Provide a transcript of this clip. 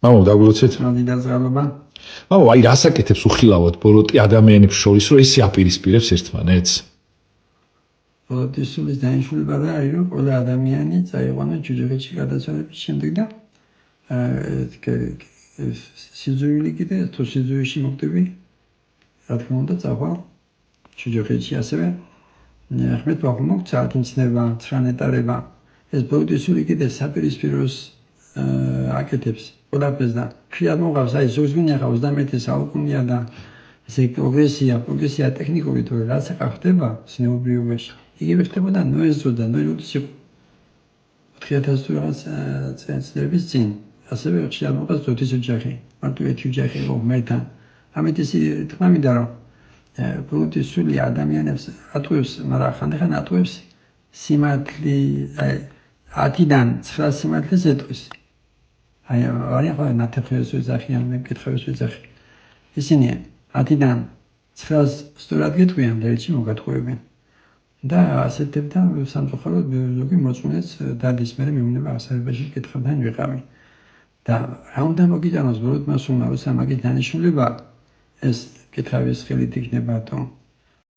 მამო დაგულოცეთ. მადიდაზღალობა. მამო აი რას აკეთებს უხილავად ბოროტი ადამიანებს შორის რომ ისე აპირისპირებს ერთმანეთს? ბოროტის სულის დანიშნულება რა არის რომ ყველა ადამიანი წაიყვანა ჯუჯუხეთში გადაცვალების შემდეგ და სიძულვილი კიდე თუ სიძულვილში მოკვდები რა თქმა უნდა წავალ ჯუჯუხეთში ასევე ხმეთ ბახო მოგცა ათინცნება ცრანეტარება ეს ბოროტის სული კიდე საპირისპიროს აკეთებს ყველაფერს და ხშირად მოყავს აი ზოგზმენი ახლა 21 საუკუნეა და ესე პროგრესია ტექნიკური თუ რაც ხდება სნეუბრიობაში იგივე ხდებოდა ნოეს დროს და ნოეს იყო 4000 თუ რაღაც წლების წინ ასევე ხშირად მოყავს ძოთის ოჯახი მარტო ერთი ოჯახი იყო მეთან ამით ისე თქმა მინდა რომ ბოროტის სული ადამიანებს ატყუებს მაგრამ ხანდახან ატყუებს სიმართლე აი 10-დან 9 სიმართლეს ეტყვის აი არის ახლა ნათეფებს ვეძახი ან მეკითხებს ვეძახი ისინი 10-დან 9-ს სწორად გეტყვიან და ერთში მოგატყუებენ და ასეთებთან სამწუხაროდ ზოგი მოწმუნეც დადის მე მეუბნება ასარებაში კითხებთან ვიყავი და რა უნდა მოგიტანოს ბოროტმა სულმა როცა მაგის დანიშნულება ეს კითხავის ხელით იქნება თუ